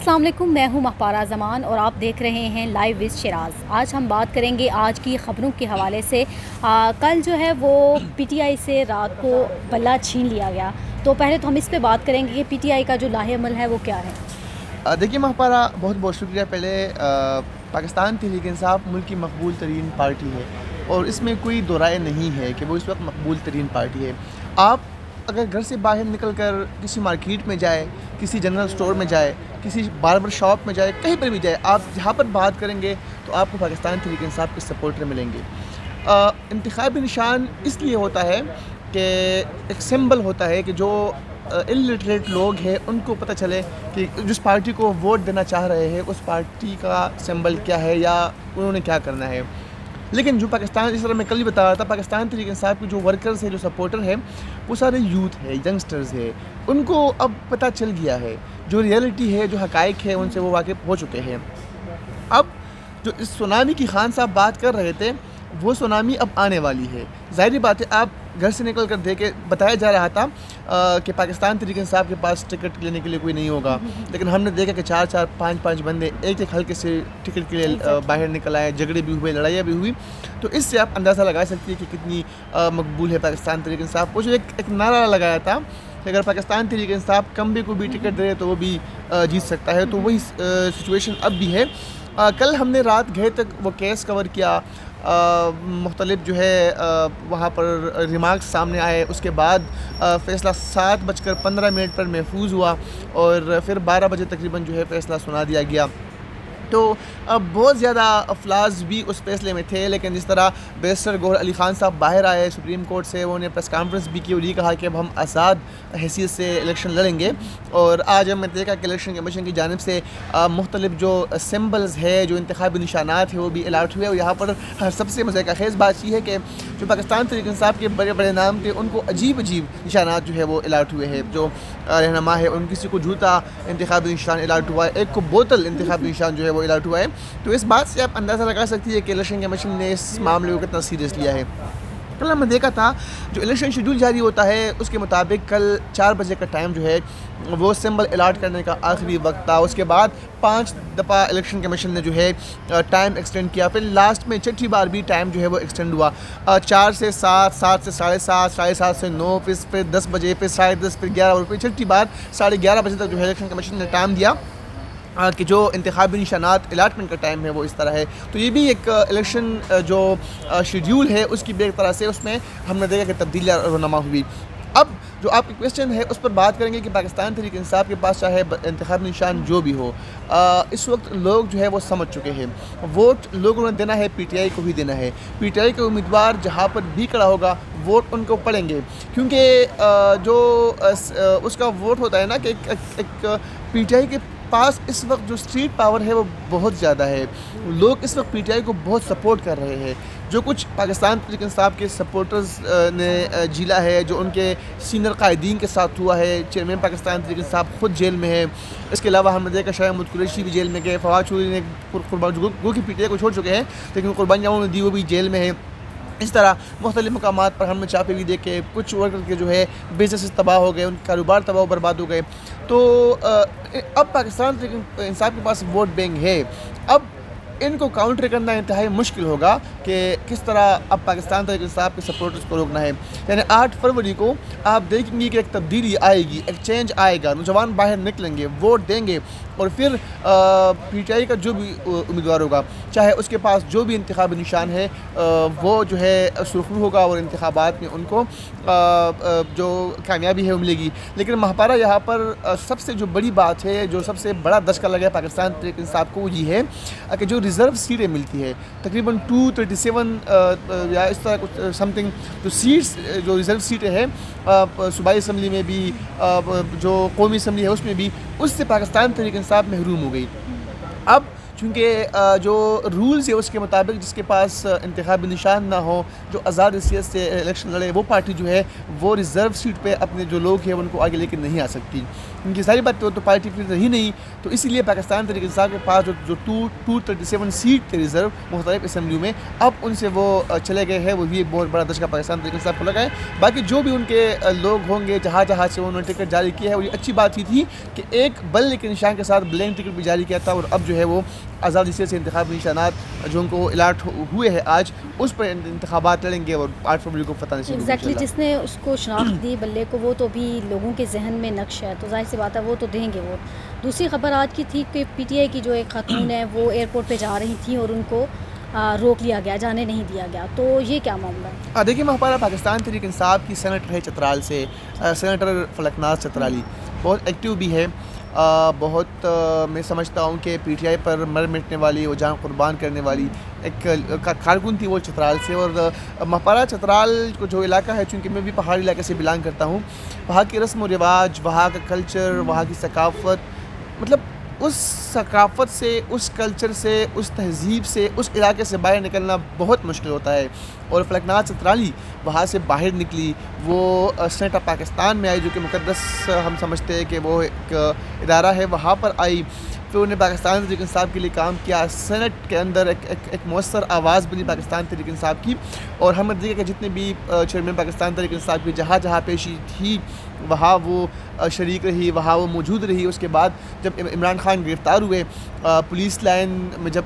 السلام علیکم، میں ہوں مہپارہ زمان اور آپ دیکھ رہے ہیں لائیو وز شیراز۔ آج ہم بات کریں گے آج کی خبروں کے حوالے سے۔ کل جو ہے وہ پی ٹی آئی سے رات کو بلہ چھین لیا گیا، تو پہلے تو ہم اس پہ بات کریں گے کہ پی ٹی آئی کا جو لاہ عمل ہے وہ کیا ہے۔ دیکھیے مہپارہ، بہت بہت شکریہ۔ پہلے پاکستان تحریک انصاف ملک کی مقبول ترین پارٹی ہے اور اس میں کوئی دو رائے نہیں ہے کہ وہ اس وقت مقبول ترین پارٹی ہے۔ آپ اگر گھر سے باہر نکل کر کسی مارکیٹ میں جائے، کسی جنرل سٹور میں جائے، کسی باربر شاپ میں جائے، کہیں پر بھی جائے، آپ جہاں پر بات کریں گے تو آپ کو پاکستان تحریک انصاف کے سپورٹر ملیں گے۔ انتخابی نشان اس لیے ہوتا ہے کہ ایک سمبل ہوتا ہے کہ جو الٹریٹ لوگ ہیں ان کو پتہ چلے کہ جس پارٹی کو ووٹ دینا چاہ رہے ہیں اس پارٹی کا سمبل کیا ہے یا انہوں نے کیا کرنا ہے۔ لیکن جو پاکستان، اس طرح میں کل ہی بتا رہا تھا، پاکستان تحریک انصاف کے جو ورکرز ہیں، جو سپورٹر ہیں، وہ سارے یوتھ ہے، ینگسٹرز ہے۔ ان کو اب پتہ چل گیا ہے، جو ریئلٹی ہے، جو حقائق ہے، ان سے وہ واقف ہو چکے ہیں۔ اب جو اس سونامی کی خان صاحب بات کر رہے تھے، وہ سونامی اب آنے والی ہے۔ ظاہری بات ہے، آپ گھر سے نکل کر دیکھے، بتایا جا رہا تھا کہ پاکستان تحریک انصاف کے پاس ٹکٹ لینے کے لیے کوئی نہیں ہوگا، لیکن ہم نے دیکھا کہ 4 5 بندے ایک حلقے سے ٹکٹ کے لیے باہر نکل آئے، جھگڑے بھی ہوئے، لڑائیاں بھی ہوئی۔ تو اس سے آپ اندازہ لگا سکتے ہیں کہ کتنی مقبول ہے پاکستان تحریک انصاف۔ وہ جو ایک نعرہ لگایا تھا کہ اگر پاکستان تحریک انصاف کمبے کو بھی ٹکٹ دے تو وہ بھی جیت سکتا ہے، تو وہی سچویشن اب بھی ہے۔ کل ہم نے رات گئے تک وہ کیس کور کیا، مختلف جو ہے وہاں پر ریمارکس سامنے آئے۔ اس کے بعد فیصلہ 7:15 پر محفوظ ہوا اور پھر 12 بجے تقریباً جو ہے فیصلہ سنا دیا گیا۔ تو بہت زیادہ افلاز بھی اس فیصلے میں تھے، لیکن جس طرح بیرسٹر گوہر علی خان صاحب باہر آئے سپریم کورٹ سے، انہوں نے پریس کانفرنس بھی کی اور یہ کہا کہ اب ہم آزاد حیثیت سے الیکشن لڑیں گے۔ اور آج ہم نے دیکھا کہ الیکشن کمیشن کی جانب سے مختلف جو سمبلز ہے، جو انتخابی نشانات ہیں، وہ بھی الاٹ ہوئے۔ اور یہاں پر سب سے مزے کا خیز بات یہ ہے کہ جو پاکستان تحریک انصاف کے بڑے بڑے نام تھے، ان کو عجیب نشانات جو ہے وہ الاٹ ہوئے ہیں۔ جو رہنما ہے، ان کسی کو جوتا انتخابی نشان الاٹ ہوا ہے، ایک کو بوتل انتخابی نشان جو ہے وہ الاٹ ہوا ہے۔ تو اس بات سے آپ اندازہ لگا سکتی ہے کہ الیکشن کمیشن نے اس معاملے کو کتنا سیریس لیا ہے۔ کل ہم نے دیکھا تھا جو الیکشن شیڈول جاری ہوتا ہے اس کے مطابق کل 4 بجے کا ٹائم جو ہے وہ سمبل الاٹ کرنے کا آخری وقت تھا۔ اس کے بعد 5 دفعہ الیکشن کمیشن نے جو ہے ٹائم ایکسٹینڈ کیا، پھر لاسٹ میں 6ٹھی بار بھی ٹائم جو ہے وہ ایکسٹینڈ ہوا، 4 سے 7، 7 سے 7:30، 7:30 سے 9، پھر 10 بجے، پھر 10:30، پھر 11، اور پھر 6ٹھی بار 11:30 بجے تک جو ہے الیکشن کمیشن نے ٹائم دیا کہ جو انتخابی نشانات الاٹمنٹ کا ٹائم ہے وہ اس طرح ہے۔ تو یہ بھی ایک الیکشن جو شیڈیول ہے اس کی بھی ایک طرح سے اس میں ہم نے دیکھا کہ تبدیلیاں رونما ہوئی۔ اب جو آپ کی کویسچن ہے اس پر بات کریں گے کہ پاکستان تحریک انصاف کے پاس چاہے انتخابی نشان جو بھی ہو، اس وقت لوگ جو ہے وہ سمجھ چکے ہیں، ووٹ لوگوں نے دینا ہے، پی ٹی آئی کو بھی دینا ہے۔ پی ٹی آئی کے امیدوار جہاں پر بھی کھڑا ہوگا ووٹ ان کو پڑیں گے، کیونکہ جو اس کا ووٹ ہوتا ہے نا کہ ایک پی ٹی آئی کے پاس اس وقت جو اسٹریٹ پاور ہے وہ بہت زیادہ ہے۔ لوگ اس وقت پی ٹی آئی کو بہت سپورٹ کر رہے ہیں۔ جو کچھ پاکستان تحریک انصاف کے سپورٹرز نے جیلا ہے، جو ان کے سینئر قائدین کے ساتھ ہوا ہے، چیئرمین پاکستان تحریک انصاف خود جیل میں ہے۔ اس کے علاوہ ہم نے دیکھا شاہ محمود قریشی بھی جیل میں گئے، فواد چودھری نے گو کی پی ٹی آئی کو چھوڑ چکے ہیں لیکن قربانیاں انہوں نے دی، وہ بھی جیل میں ہے۔ اس طرح مختلف مقامات پر ہم نے چھاپے بھی دیکھے، کچھ ورکر کے جو ہے بزنس تباہ ہو گئے، ان کے کاروبار تباہ و برباد ہو گئے۔ تو اب پاکستان تحریک انصاف کے پاس ووٹ بینک ہے، اب ان کو کاؤنٹر کرنا انتہائی مشکل ہوگا کہ کس طرح اب پاکستان تحریک انصاف کے سپورٹرز کو روکنا ہے۔ یعنی 8 فروری کو آپ دیکھیں گے کہ ایک تبدیلی آئے گی، ایک چینج آئے گا، نوجوان باہر نکلیں گے، ووٹ دیں گے، اور پھر پی ٹی آئی کا جو بھی امیدوار ہوگا، چاہے اس کے پاس جو بھی انتخابی نشان ہے، وہ جو ہے سرخرو ہوگا اور انتخابات میں ان کو جو کامیابی ہے وہ ملے گی۔ لیکن مہپارہ یہاں پر سب سے جو بڑی بات ہے، جو سب سے بڑا دھچکا لگا ہے پاکستان تحریک انصاف کو، وہ یہ ہے کہ جو ریزرو سیٹیں ملتی ہے تقریباً 237 یا اس طرح کچھ سم تھنگ، جو سیٹس جو ریزرو سیٹیں ہیں صوبائی اسمبلی میں بھی، جو قومی اسمبلی ہے اس میں بھی، اس سے پاکستان تحریک انصاف محروم ہو گئی۔ اب چونکہ جو رولز ہے اس کے مطابق جس کے پاس انتخابی نشان نہ ہو، جو آزاد حیثیت سے الیکشن لڑے، وہ پارٹی جو ہے وہ ریزرو سیٹ پہ اپنے جو لوگ ہیں ان کو آگے لے کے نہیں آ سکتی۔ کیونکہ ظاہر بات تو پارٹی پھر رہی نہیں، تو اسی لیے پاکستان تحریک انصاف کے پاس جو 237 سیٹ تھے ریزرو مختلف اسمبلیوں میں، اب ان سے وہ چلے گئے ہیں، وہ بھی ایک بہت بڑا دھچکا پاکستان تحریک انصاف کو لگا ہے۔ باقی جو بھی ان کے لوگ ہوں گے جہاں جہاں سے انہوں نے ٹکٹ جاری کیا ہے، اور یہ اچھی بات ہی تھی کہ ایک بل کے نشان کے ساتھ بلینک ٹکٹ بھی جاری کیا تھا، اور اب جو ہے وہ آزاد حیثیت سے انتخابی نشانات جو ان کو الاٹ ہوئے ہیں آج، اس پر انتخابات لڑیں گے اور 8 فروری کو فتح نصیب ہوگی ایگزیکٹلی انشاءاللہ۔ جس نے اس کو شناخت دی بلے کو، وہ تو بھی لوگوں کے ذہن میں نقش ہے، تو ظاہر سی بات ہے وہ تو دیں گے ووٹ۔ دوسری خبر آج کی تھی کہ پی ٹی آئی کی جو ایک خاتون ہے وہ ایئرپورٹ پہ جا رہی تھیں اور ان کو روک لیا گیا، جانے نہیں دیا گیا، تو یہ کیا معاملہ ہے؟ دیکھیے محپارہ پاکستان تحریک انصاف کی سینیٹر ہے چترال سے، سینیٹر فلکناز چترالی، بہت ایکٹیو بھی ہے، بہت میں سمجھتا ہوں کہ پی ٹی آئی پر مر مٹنے والی اور جان قربان کرنے والی ایک کارکن تھی وہ چترال سے۔ اور محپارہ چترال کو جو علاقہ ہے، چونکہ میں بھی پہاڑی علاقے سے بلانگ کرتا ہوں، وہاں کے رسم و رواج، وہاں کا کلچر، وہاں کی ثقافت، مطلب اس ثقافت سے، اس کلچر سے، اس تہذیب سے، اس علاقے سے باہر نکلنا بہت مشکل ہوتا ہے۔ اور فلکناز چترالی وہاں سے باہر نکلی، وہ سینٹ آف پاکستان میں آئی، جو کہ مقدس ہم سمجھتے ہیں کہ وہ ایک ادارہ ہے، وہاں پر آئی، پھر انہیں پاکستان تحریک انصاف کے لیے کام کیا، سینٹ کے اندر ایک مؤثر آواز بنی پاکستان تحریک انصاف کی۔ اور ہم نے دیکھا کہ جتنے بھی چیئرمین پاکستان تحریک انصاف کی جہاں جہاں پیشی تھی، وہاں وہ شریک رہی، وہاں وہ موجود رہی۔ اس کے بعد جب عمران خان گرفتار ہوئے، پولیس لائن میں جب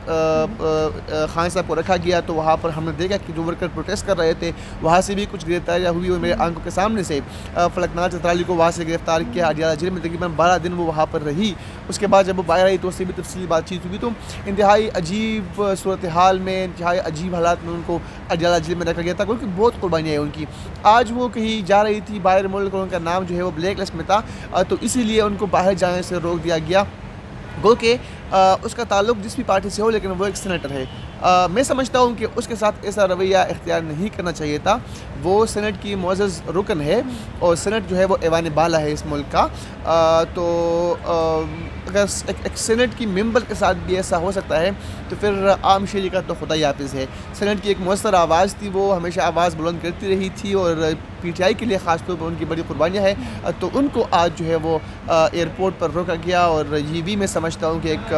خان صاحب کو رکھا گیا، تو وہاں پر ہم نے دیکھا کہ جو ورکر پروٹیسٹ کر رہے تھے، وہاں سے بھی کچھ گرفتاریاں ہوئی، اور میرے آنکھوں کے سامنے سے فلکناز چترالی کو وہاں سے گرفتار کیا، اڈیالہ جیل میں تقریباً 12 دن وہ وہاں پر رہی۔ اس کے بعد جب وہ باہر آئی تو اس سے بھی تفصیلی بات چیت ہوئی، تو انتہائی عجیب صورتحال میں، انتہائی عجیب حالات میں ان کو اڈیالہ جیل میں رکھا گیا تھا، کیونکہ بہت قربانیاں ہیں ان کی۔ آج وہ کہیں جا رہی تھی باہر ملک، اور ان کا نام جو ہے وہ بلیک لسٹ میں تھا، تو اسی لیے ان کو باہر جانے سے روک دیا گیا، گو کہ اس کا تعلق جس بھی پارٹی سے ہو، لیکن وہ ایک سینیٹر ہے۔ میں سمجھتا ہوں کہ اس کے ساتھ ایسا رویہ اختیار نہیں کرنا چاہیے تھا۔ وہ سینٹ کی معزز رکن ہے، اور سینٹ جو ہے وہ ایوان بالا ہے اس ملک کا، تو اگر ایک سینٹ کی ممبر کے ساتھ بھی ایسا ہو سکتا ہے، تو پھر عام شہری کا تو خدا ہی حافظ ہے۔ سینٹ کی ایک مؤثر آواز تھی، وہ ہمیشہ آواز بلند کرتی رہی تھی، اور پی ٹی آئی کے لیے خاص طور پر ان کی بڑی قربانیاں ہیں، تو ان کو آج جو ہے وہ ایئرپورٹ پر روکا گیا۔ اور یہ بھی میں سمجھتا ہوں کہ ایک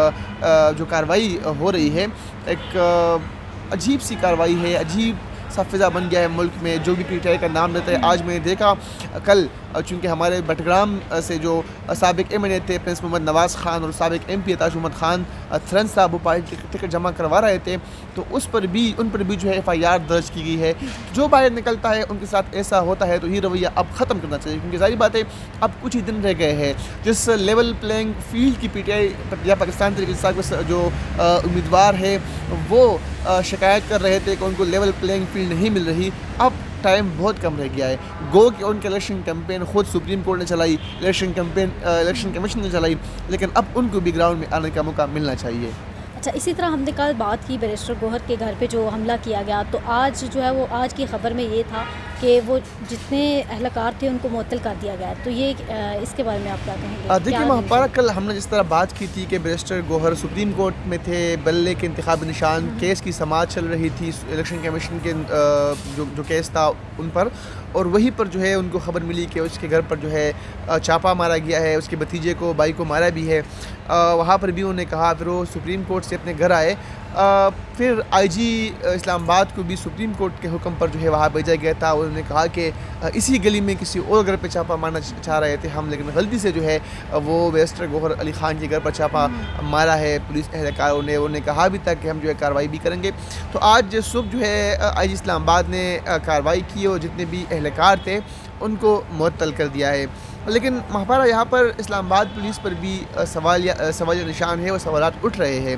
جو کارروائی ہو رہی ہے، ایک عجیب سی کارروائی ہے، عجیب سا فضا بن گیا ہے ملک میں، جو بھی پی ٹی آئی کا نام لیتا ہے۔ آج میں نے دیکھا، کل چونکہ ہمارے بٹگرام سے جو سابق ایم این اے تھے پرنس محمد نواز خان، اور سابق M P Taj Muhammad Khan turn صاحب، وہ پارٹی ٹکٹ جمع کروا رہے تھے، تو ان پر بھی جو ہے ایف آئی آر درج کی گئی ہے۔ جو باہر نکلتا ہے ان کے ساتھ ایسا ہوتا ہے، تو یہ رویہ اب ختم کرنا چاہیے، کیونکہ ظاہر بات ہے اب کچھ ہی دن رہ گئے ہیں۔ جس لیول پلینگ فیلڈ کی پی ٹی آئی یا پاکستان تحریک انصاف کے جو امیدوار ہے، وہ شکایت کر رہے تھے کہ ان کو لیول پلینگ فیلڈ نہیں مل رہی، اب ٹائم بہت کم رہ گیا ہے۔ گو کہ ان کے الیکشن کیمپین خود سپریم کورٹ نے چلائی، الیکشن کمیشن نے چلائی، لیکن اب ان کو بھی گراؤنڈ میں آنے کا موقع ملنا چاہیے۔ اچھا، اسی طرح ہم نے کل بات کی بیرسٹر گوہر کے گھر پہ جو حملہ کیا گیا، تو آج جو ہے وہ آج کی خبر میں یہ تھا کہ وہ جتنے اہلکار تھے ان کو معطل کر دیا گیا، تو یہ اس کے بارے میں آپ کیا کہیں گے؟ دیکھیے محپارہ، کل ہم نے جس طرح بات کی تھی کہ بیرسٹر گوہر سپریم کورٹ میں تھے، بلے کے انتخابی نشان کیس کی سماعت چل رہی تھی، الیکشن کمیشن کے جو کیس تھا ان پر، اور وہیں پر جو ہے ان کو خبر ملی کہ اس کے گھر پر جو ہے چھاپا مارا گیا ہے، اس کے بھتیجے کو، بھائی کو مارا بھی ہے۔ وہاں پر بھی انہوں نے کہا، پھر وہ سپریم کورٹ سے اپنے گھر آئے، پھر آئی جی اسلام آباد کو بھی سپریم کورٹ کے حکم پر جو ہے وہاں بھیجا گیا تھا۔ انہوں نے کہا کہ اسی گلی میں کسی اور گھر پہ چھاپا مارنا چاہ رہے تھے ہم، لیکن غلطی سے جو ہے وہ بیرسٹر گوہر علی خان کے گھر پر چھاپا مارا ہے پولیس اہلکاروں نے۔ انہوں نے کہا بھی تھا کہ ہم جو ہے کارروائی بھی کریں گے۔ تو آج صبح جو ہے آئی جی اسلام آباد نے کارروائی کی، اور جتنے بھی اہلکار تھے ان کو معطل کر دیا ہے۔ لیکن محپارہ یہاں پر اسلام آباد پولیس پر بھی سوالیہ نشان ہے، وہ سوالات اٹھ رہے ہیں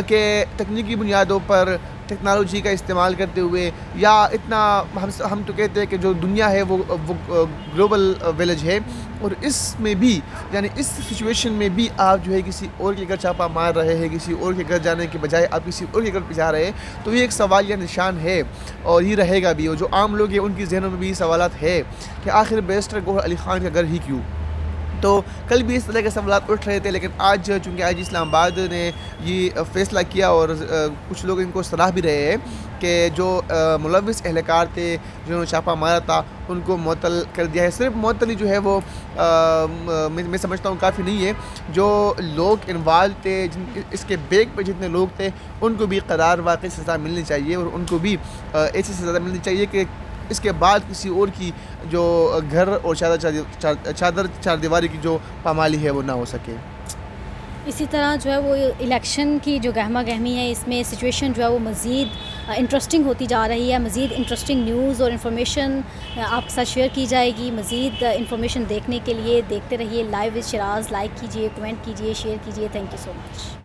کہ تکنیکی بنیادوں پر ٹیکنالوجی کا استعمال کرتے ہوئے، یا اتنا ہم تو کہتے ہیں کہ جو دنیا ہے وہ گلوبل ویلیج ہے، اور اس میں بھی یعنی اس سچویشن میں بھی آپ جو ہے کسی اور کے گھر چھاپا مار رہے ہیں، کسی اور کے گھر جانے کے بجائے آپ کسی اور کے گھر پہ جا رہے ہیں، تو یہ ایک سوالیہ نشان ہے، اور یہ رہے گا بھی۔ اور جو عام لوگ ہیں ان کی ذہنوں میں بھی سوالات ہے کہ آخر بیرسٹر گوہر علی خان کا گھر ہی کیوں؟ تو کل بھی اس طرح کے سوالات اٹھ رہے تھے، لیکن آج چونکہ آج اسلام آباد نے یہ فیصلہ کیا اور کچھ لوگ ان کو صلاح بھی رہے ہیں کہ جو ملوث اہلکار تھے جنہوں نے چھاپہ مارا تھا ان کو معطل کر دیا ہے. صرف معطلی جو ہے وہ میں سمجھتا ہوں کافی نہیں ہے. جو لوگ انوالو تھے، اس کے بیک پہ جتنے لوگ تھے، ان کو بھی قرار واقعی سزا ملنی چاہیے، اور ان کو بھی ایسی سزا ملنی چاہیے کہ اس کے بعد کسی اور کی جو گھر اور چادر چار دیواری کی جو پامالی ہے وہ نہ ہو سکے. اسی طرح جو ہے وہ الیکشن کی جو گہما گہمی ہے، اس میں سچویشن جو ہے وہ مزید انٹرسٹنگ ہوتی جا رہی ہے. مزید انٹرسٹنگ نیوز اور انفارمیشن آپ کے ساتھ شیئر کی جائے گی. مزید انفارمیشن دیکھنے کے لیے دیکھتے رہیے لائیو وز شراز. لائک کیجیے، کمنٹ کیجیے، شیئر کیجیے. Thank you so much.